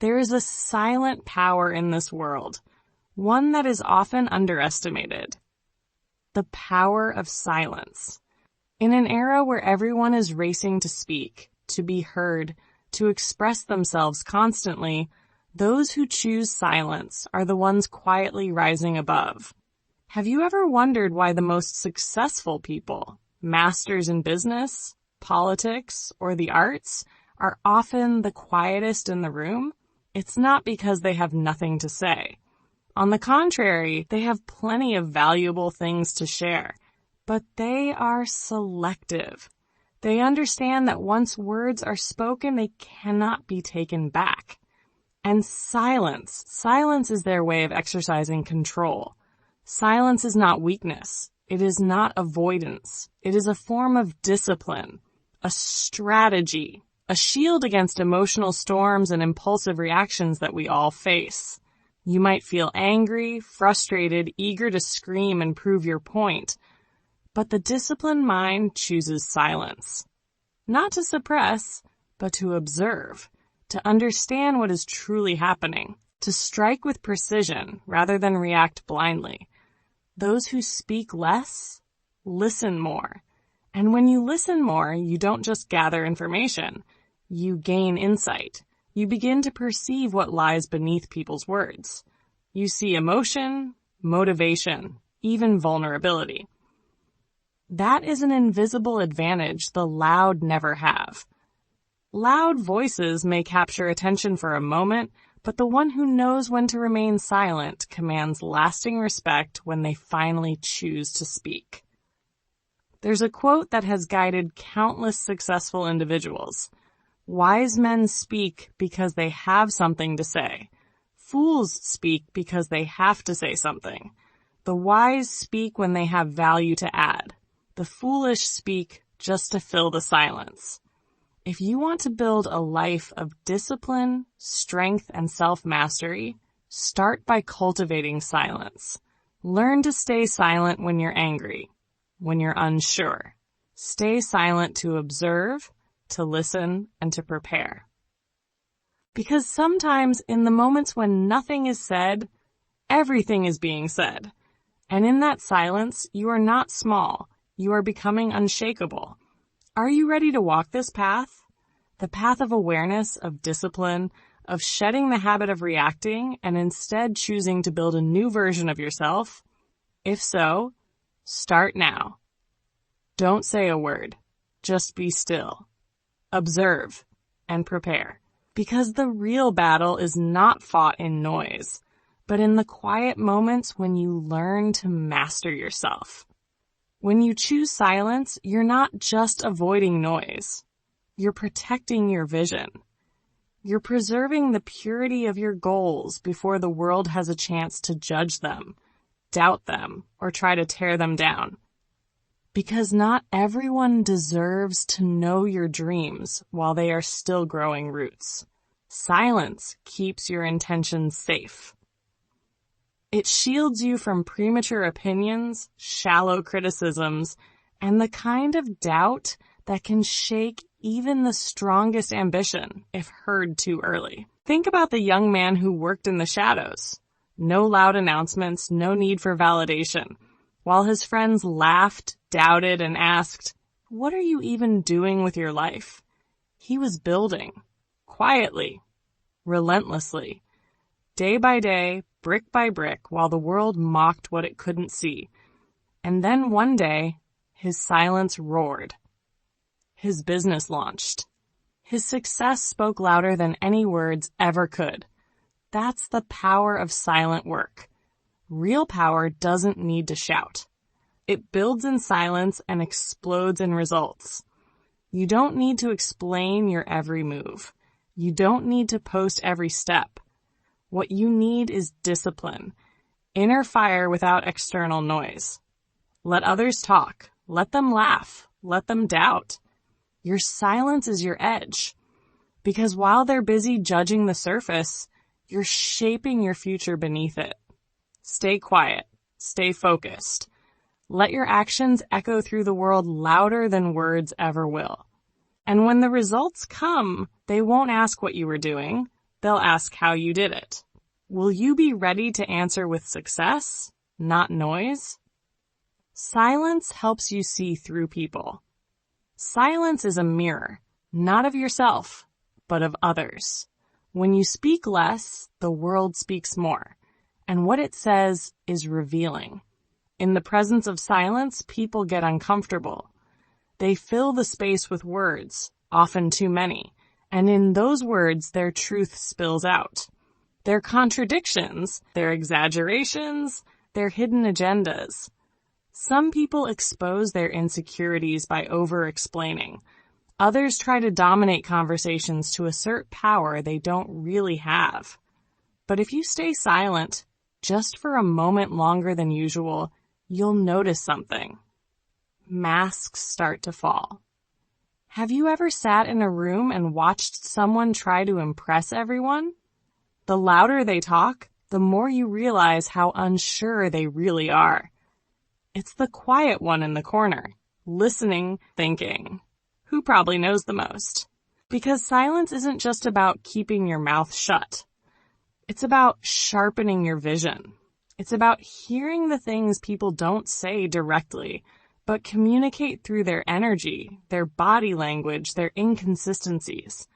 There is a silent power in this world, one that is often underestimated. The power of silence. In an era where everyone is racing to speak, to be heard, to express themselves constantly, those who choose silence are the ones quietly rising above. Have you ever wondered why the most successful people, masters in business, politics, or the arts, are often the quietest in the room? It's not because they have nothing to say. On the contrary, they have plenty of valuable things to share, but they are selective. They understand that once words are spoken, they cannot be taken back. And silence is their way of exercising control. Silence is not weakness. It is not avoidance. It is a form of discipline, a strategy, a shield against emotional storms and impulsive reactions that we all face. You might feel angry, frustrated, eager to scream and prove your point. But the disciplined mind chooses silence. Not to suppress, but to observe, to understand what is truly happening, to strike with precision rather than react blindly. Those who speak less, listen more. And when you listen more, you don't just gather information. You gain insight. You begin to perceive what lies beneath people's words. You see emotion, motivation, even vulnerability. That is an invisible advantage the loud never have. Loud voices may capture attention for a moment, but the one who knows when to remain silent commands lasting respect when they finally choose to speak. There's a quote that has guided countless successful individuals. Wise men speak because they have something to say. Fools speak because they have to say something. The wise speak when they have value to add. The foolish speak just to fill the silence. If you want to build a life of discipline, strength, and self-mastery, start by cultivating silence. Learn to stay silent when you're angry, when you're unsure. Stay silent to observe, to listen, and to prepare. Because sometimes in the moments when nothing is said, everything is being said. And in that silence, you are not small. You are becoming unshakable. Are you ready to walk this path? The path of awareness, of discipline, of shedding the habit of reacting and instead choosing to build a new version of yourself? If so, start now. Don't say a word. Just be still. Observe and prepare. Because the real battle is not fought in noise, but in the quiet moments when you learn to master yourself. When you choose silence, you're not just avoiding noise. You're protecting your vision. You're preserving the purity of your goals before the world has a chance to judge them, doubt them, or try to tear them down. Because not everyone deserves to know your dreams while they are still growing roots. Silence keeps your intentions safe. It shields you from premature opinions, shallow criticisms, and the kind of doubt that can shake even the strongest ambition if heard too early. Think about the young man who worked in the shadows. No loud announcements, no need for validation. While his friends laughed, doubted, and asked, "What are you even doing with your life?" He was building, quietly, relentlessly, day by day, brick by brick, while the world mocked what it couldn't see. And then one day, his silence roared. His business launched. His success spoke louder than any words ever could. That's the power of silent work. Real power doesn't need to shout. It builds in silence and explodes in results. You don't need to explain your every move. You don't need to post every step. What you need is discipline, inner fire without external noise. Let others talk. Let them laugh. Let them doubt. Your silence is your edge. Because while they're busy judging the surface, you're shaping your future beneath it. Stay quiet. Stay focused. Let your actions echo through the world louder than words ever will. And when the results come, they won't ask what you were doing. They'll ask how you did it. Will you be ready to answer with success, not noise? Silence helps you see through people. Silence is a mirror, not of yourself, but of others. When you speak less, the world speaks more, and what it says is revealing. In the presence of silence, people get uncomfortable. They fill the space with words, often too many, and in those words, their truth spills out. Their contradictions, their exaggerations, their hidden agendas. Some people expose their insecurities by over-explaining. Others try to dominate conversations to assert power they don't really have. But if you stay silent, just for a moment longer than usual, you'll notice something. Masks start to fall. Have you ever sat in a room and watched someone try to impress everyone? The louder they talk, the more you realize how unsure they really are. It's the quiet one in the corner, listening, thinking. Who probably knows the most? Because silence isn't just about keeping your mouth shut. It's about sharpening your vision. It's about hearing the things people don't say directly, but communicate through their energy, their body language, their inconsistencies.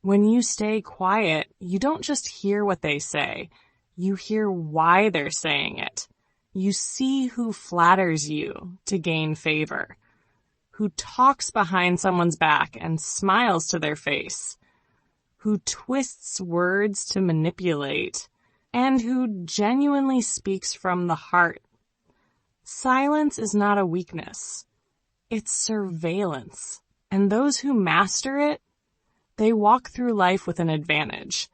When you stay quiet, you don't just hear what they say. You hear why they're saying it. You see who flatters you to gain favor, who talks behind someone's back and smiles to their face, who twists words to manipulate, and who genuinely speaks from the heart. Silence is not a weakness. It's surveillance. And those who master it, they walk through life with an advantage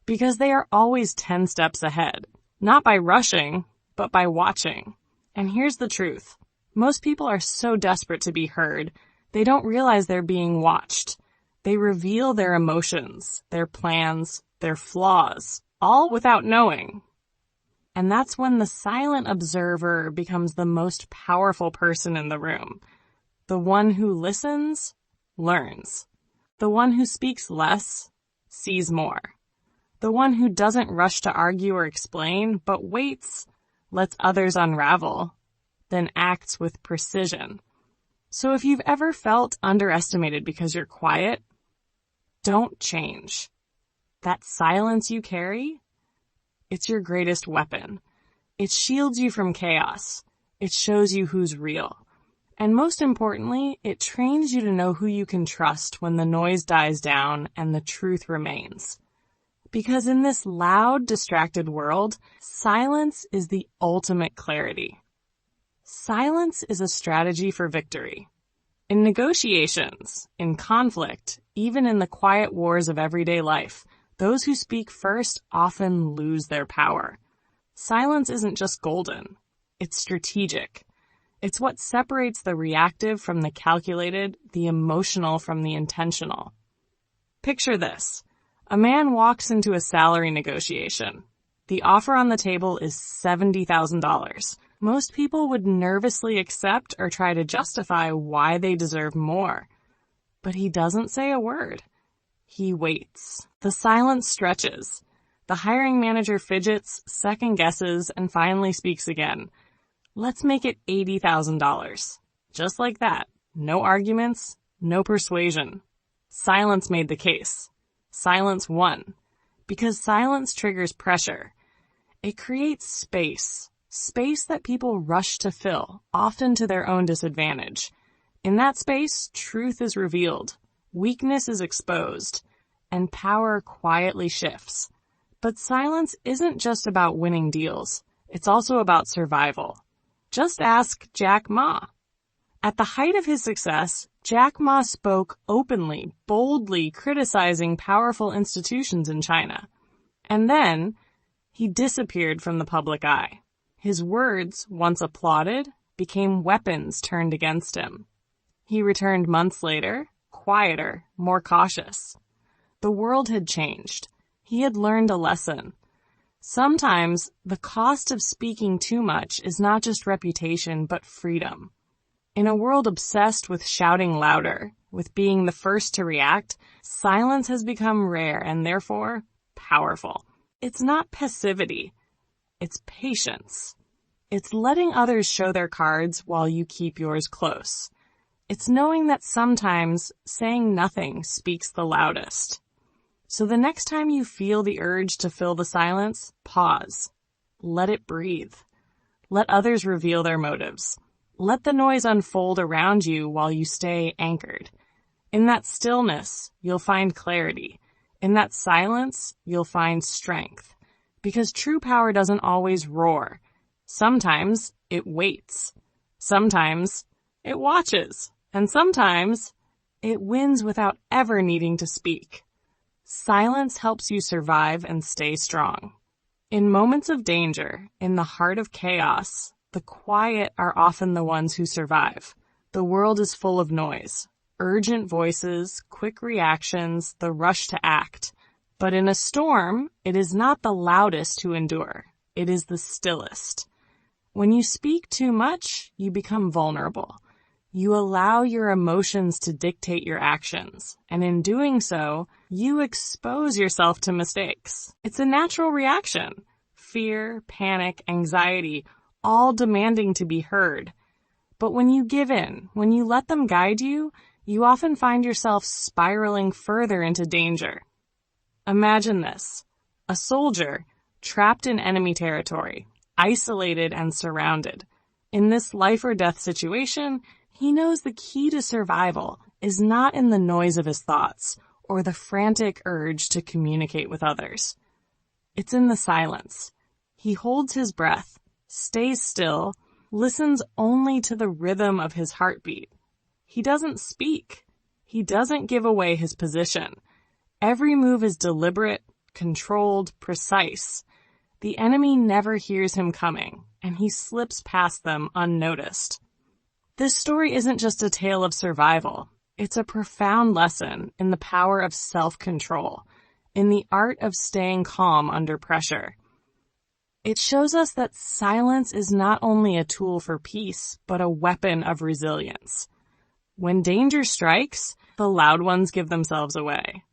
because they are always 10 steps ahead, not by rushing, but by watching. And here's the truth. Most people are so desperate to be heard, they don't realize they're being watched. They reveal their emotions, their plans, their flaws, all without knowing. And that's when the silent observer becomes the most powerful person in the room. The one who listens, learns. The one who speaks less, sees more. The one who doesn't rush to argue or explain, but waits, lets others unravel, then acts with precision. So if you've ever felt underestimated because you're quiet, don't change. That silence you carry, it's your greatest weapon. It shields you from chaos. It shows you who's real. And most importantly, it trains you to know who you can trust when the noise dies down and the truth remains. Because in this loud, distracted world, silence is the ultimate clarity. Silence is a strategy for victory. In negotiations, in conflict, even in the quiet wars of everyday life, those who speak first often lose their power. Silence isn't just golden. It's strategic. It's what separates the reactive from the calculated, the emotional from the intentional. Picture this. A man walks into a salary negotiation. The offer on the table is $70,000. Most people would nervously accept or try to justify why they deserve more. But he doesn't say a word. He waits. The silence stretches. The hiring manager fidgets, second guesses, and finally speaks again. Let's make it $80,000. Just like that. No arguments, no persuasion. Silence made the case. Silence won. Because silence triggers pressure. It creates space. Space that people rush to fill, often to their own disadvantage. In that space, truth is revealed. Weakness is exposed. And power quietly shifts. But silence isn't just about winning deals. It's also about survival. Just ask Jack Ma. At the height of his success, Jack Ma spoke openly, boldly, criticizing powerful institutions in China. And then, he disappeared from the public eye. His words, once applauded, became weapons turned against him. He returned months later, quieter, more cautious. The world had changed. He had learned a lesson. Sometimes, the cost of speaking too much is not just reputation, but freedom. In a world obsessed with shouting louder, with being the first to react, silence has become rare and therefore powerful. It's not passivity. It's patience. It's letting others show their cards while you keep yours close. It's knowing that sometimes saying nothing speaks the loudest. So the next time you feel the urge to fill the silence, pause. Let it breathe. Let others reveal their motives. Let the noise unfold around you while you stay anchored. In that stillness, you'll find clarity. In that silence, you'll find strength. Because true power doesn't always roar. Sometimes it waits. Sometimes it watches. And sometimes it wins without ever needing to speak. Silence helps you survive and stay strong. In moments of danger, in the heart of chaos, the quiet are often the ones who survive. The world is full of noise, urgent voices, quick reactions, the rush to act. But in a storm, it is not the loudest who endure. It is the stillest. When you speak too much, you become vulnerable. You allow your emotions to dictate your actions, and in doing so, you expose yourself to mistakes. It's a natural reaction. Fear, panic, anxiety, all demanding to be heard. But when you give in, when you let them guide you, you often find yourself spiraling further into danger. Imagine this. A soldier trapped in enemy territory, isolated and surrounded. In this life or death situation, he knows the key to survival is not in the noise of his thoughts or the frantic urge to communicate with others. It's in the silence. He holds his breath, stays still, listens only to the rhythm of his heartbeat. He doesn't speak. He doesn't give away his position. Every move is deliberate, controlled, precise. The enemy never hears him coming, and he slips past them unnoticed. This story isn't just a tale of survival. It's a profound lesson in the power of self-control, in the art of staying calm under pressure. It shows us that silence is not only a tool for peace, but a weapon of resilience. When danger strikes, the loud ones give themselves away.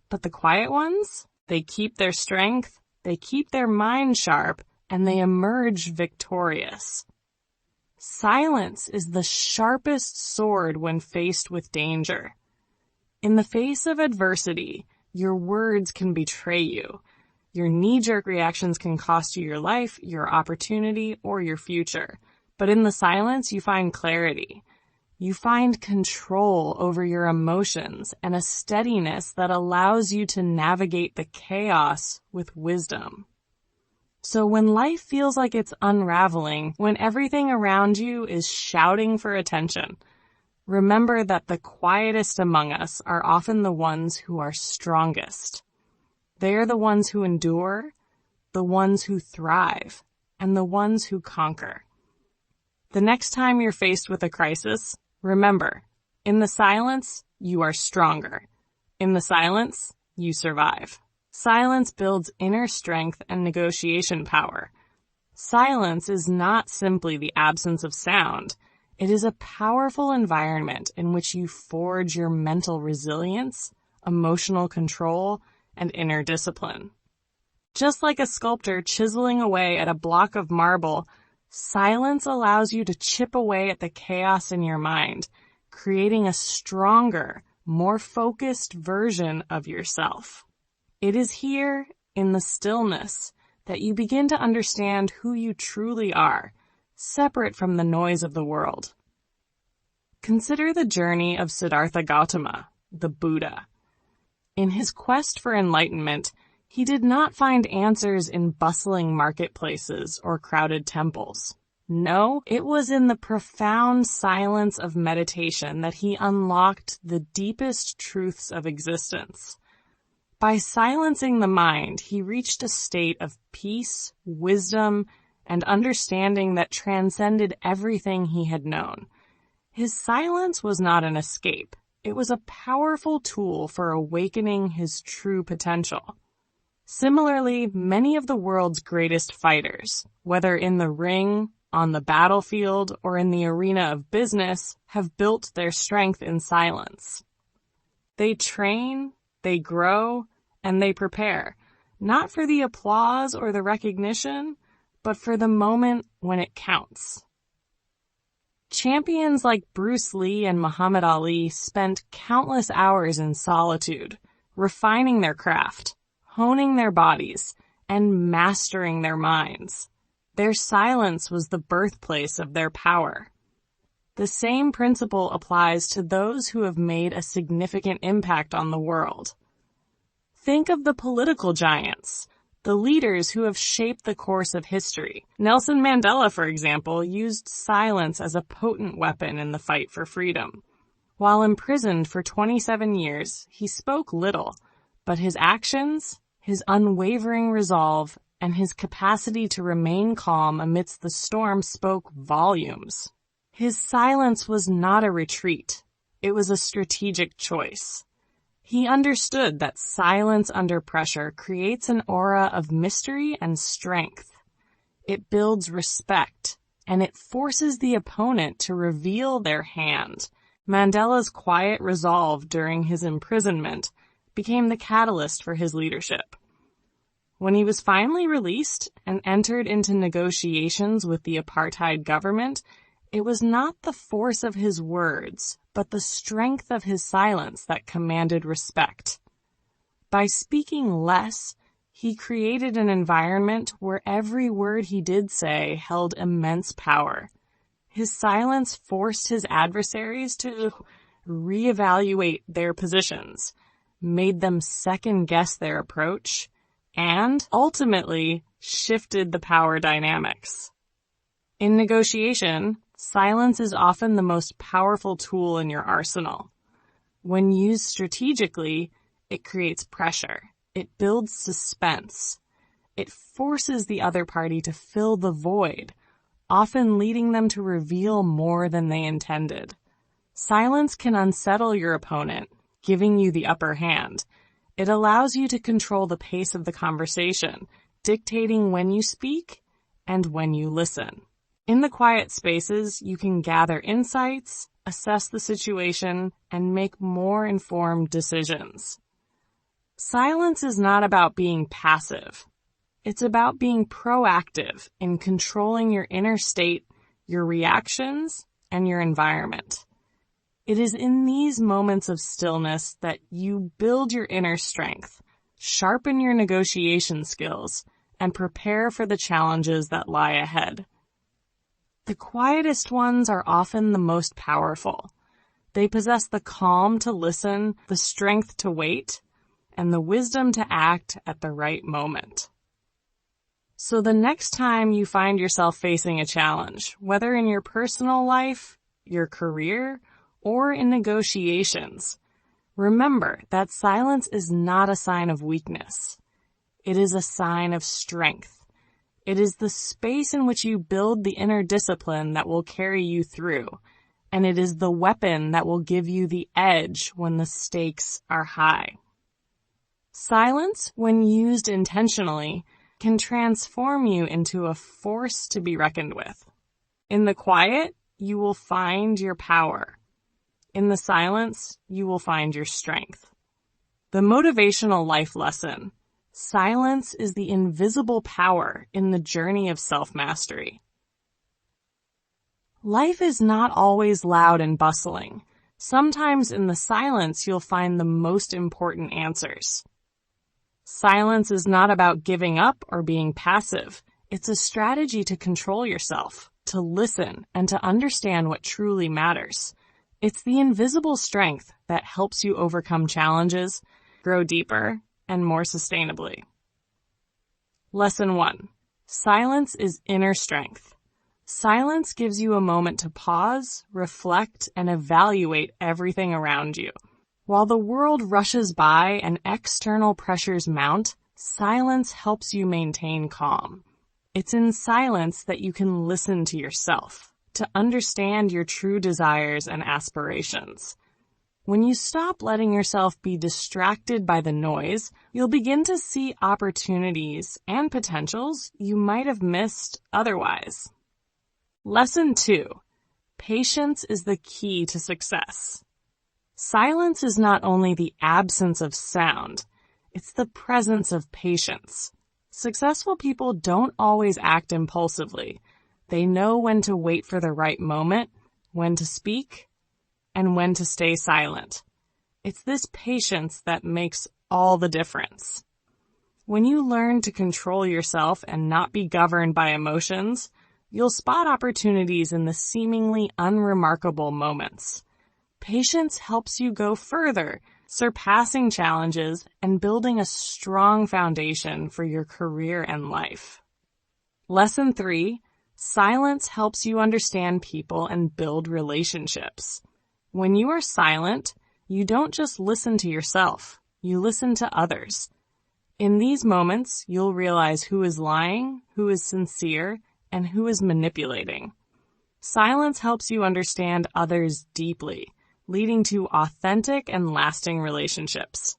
But the quiet ones, they keep their strength, they keep their mind sharp, and they emerge victorious. Silence is the sharpest sword when faced with danger. In the face of adversity, your words can betray you. Your knee-jerk reactions can cost you your life, your opportunity, or your future. But in the silence, you find clarity. You find control over your emotions and a steadiness that allows you to navigate the chaos with wisdom. So when life feels like it's unraveling, when everything around you is shouting for attention, remember that the quietest among us are often the ones who are strongest. They are the ones who endure, the ones who thrive, and the ones who conquer. The next time you're faced with a crisis, remember, in the silence, you are stronger. In the silence, you survive. Silence builds inner strength and negotiation power. Silence is not simply the absence of sound. It is a powerful environment in which you forge your mental resilience, emotional control, and inner discipline. Just like a sculptor chiseling away at a block of marble, silence allows you to chip away at the chaos in your mind, creating a stronger, more focused version of yourself. It is here, in the stillness, that you begin to understand who you truly are, separate from the noise of the world. Consider the journey of Siddhartha Gautama, the Buddha. In his quest for enlightenment, he did not find answers in bustling marketplaces or crowded temples. No, it was in the profound silence of meditation that he unlocked the deepest truths of existence. By silencing the mind, he reached a state of peace, wisdom, and understanding that transcended everything he had known. His silence was not an escape. It was a powerful tool for awakening his true potential. Similarly, many of the world's greatest fighters, whether in the ring, on the battlefield, or in the arena of business, have built their strength in silence. They train, they grow, and they prepare, not for the applause or the recognition, but for the moment when it counts. Champions like Bruce Lee and Muhammad Ali spent countless hours in solitude, refining their craft, honing their bodies, and mastering their minds. Their silence was the birthplace of their power. The same principle applies to those who have made a significant impact on the world. Think of the political giants, the leaders who have shaped the course of history. Nelson Mandela, for example, used silence as a potent weapon in the fight for freedom. While imprisoned for 27 years, he spoke little, but his actions, his unwavering resolve, and his capacity to remain calm amidst the storm spoke volumes. His silence was not a retreat. It was a strategic choice. He understood that silence under pressure creates an aura of mystery and strength. It builds respect, and it forces the opponent to reveal their hand. Mandela's quiet resolve during his imprisonment became the catalyst for his leadership. When he was finally released and entered into negotiations with the apartheid government, it was not the force of his words, but the strength of his silence that commanded respect. By speaking less, he created an environment where every word he did say held immense power. His silence forced his adversaries to reevaluate their positions, made them second-guess their approach, and ultimately shifted the power dynamics. In negotiation, silence is often the most powerful tool in your arsenal. When used strategically, it creates pressure. It builds suspense. It forces the other party to fill the void, often leading them to reveal more than they intended. Silence can unsettle your opponent, giving you the upper hand. It allows you to control the pace of the conversation, dictating when you speak and when you listen. In the quiet spaces, you can gather insights, assess the situation, and make more informed decisions. Silence is not about being passive. It's about being proactive in controlling your inner state, your reactions, and your environment. It is in these moments of stillness that you build your inner strength, sharpen your negotiation skills, and prepare for the challenges that lie ahead. The quietest ones are often the most powerful. They possess the calm to listen, the strength to wait, and the wisdom to act at the right moment. So the next time you find yourself facing a challenge, whether in your personal life, your career, or in negotiations, remember that silence is not a sign of weakness. It is a sign of strength. It is the space in which you build the inner discipline that will carry you through, and it is the weapon that will give you the edge when the stakes are high. Silence, when used intentionally, can transform you into a force to be reckoned with. In the quiet, you will find your power. In the silence, you will find your strength. The motivational life lesson: silence is the invisible power in the journey of self-mastery. Life is not always loud and bustling. Sometimes in the silence, you'll find the most important answers. Silence is not about giving up or being passive. It's a strategy to control yourself, to listen, and to understand what truly matters. It's the invisible strength that helps you overcome challenges, grow deeper, and more sustainably. Lesson 1. Silence is inner strength. Silence gives you a moment to pause, reflect, and evaluate everything around you. While the world rushes by and external pressures mount, silence helps you maintain calm. It's in silence that you can listen to yourself, to understand your true desires and aspirations. When you stop letting yourself be distracted by the noise, you'll begin to see opportunities and potentials you might have missed otherwise. Lesson 2. Patience is the key to success. Silence is not only the absence of sound, It's the presence of patience. Successful people don't always act impulsively. They know when to wait for the right moment, when to speak, and when to stay silent. It's this patience that makes all the difference. When you learn to control yourself and not be governed by emotions, you'll spot opportunities in the seemingly unremarkable moments. Patience helps you go further, surpassing challenges and building a strong foundation for your career and life. Lesson 3, silence helps you understand people and build relationships. When you are silent, you don't just listen to yourself, you listen to others. In these moments, you'll realize who is lying, who is sincere, and who is manipulating. Silence helps you understand others deeply, leading to authentic and lasting relationships.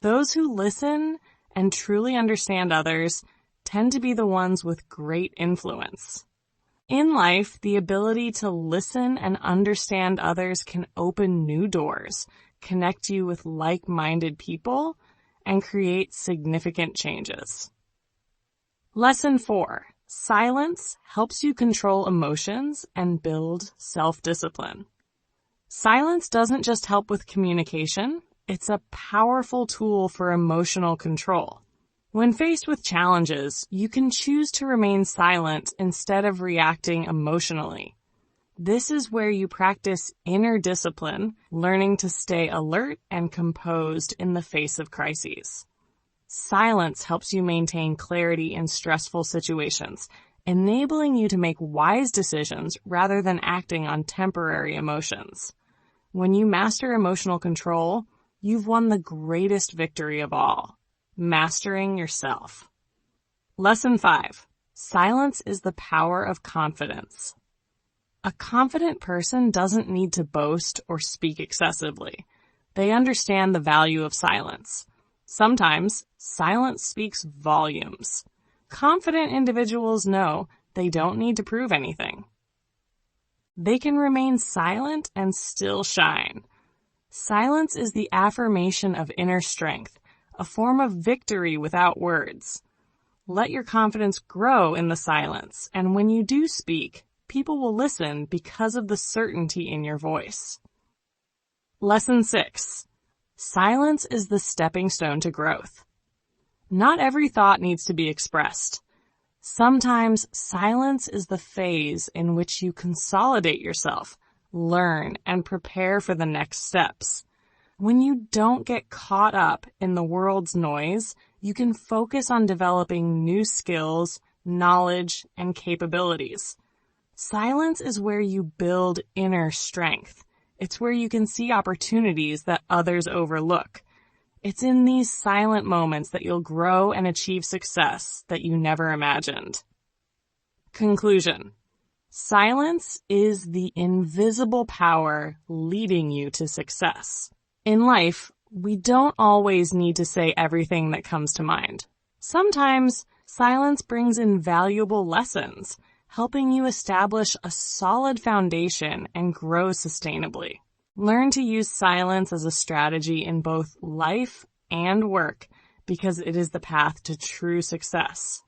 Those who listen and truly understand others tend to be the ones with great influence. In life, the ability to listen and understand others can open new doors, connect you with like-minded people, and create significant changes. Lesson 4. Silence helps you control emotions and build self-discipline. Silence doesn't just help with communication, it's a powerful tool for emotional control. When faced with challenges, you can choose to remain silent instead of reacting emotionally. This is where you practice inner discipline, learning to stay alert and composed in the face of crises. Silence helps you maintain clarity in stressful situations, enabling you to make wise decisions rather than acting on temporary emotions. When you master emotional control, you've won the greatest victory of all, mastering yourself. Lesson 5. Silence is the power of confidence. A confident person doesn't need to boast or speak excessively. They understand the value of silence. Sometimes, silence speaks volumes. Confident individuals know they don't need to prove anything. They can remain silent and still shine. Silence is the affirmation of inner strength, a form of victory without words. Let your confidence grow in the silence, and when you do speak, people will listen because of the certainty in your voice. Lesson 6. Silence is the stepping stone to growth. Not every thought needs to be expressed. Sometimes silence is the phase in which you consolidate yourself, learn, and prepare for the next steps. When you don't get caught up in the world's noise, you can focus on developing new skills, knowledge, and capabilities. Silence is where you build inner strength. It's where you can see opportunities that others overlook. It's in these silent moments that you'll grow and achieve success that you never imagined. Conclusion. Silence is the invisible power leading you to success. In life, we don't always need to say everything that comes to mind. Sometimes, silence brings invaluable lessons, helping you establish a solid foundation and grow sustainably. Learn to use silence as a strategy in both life and work because it is the path to true success.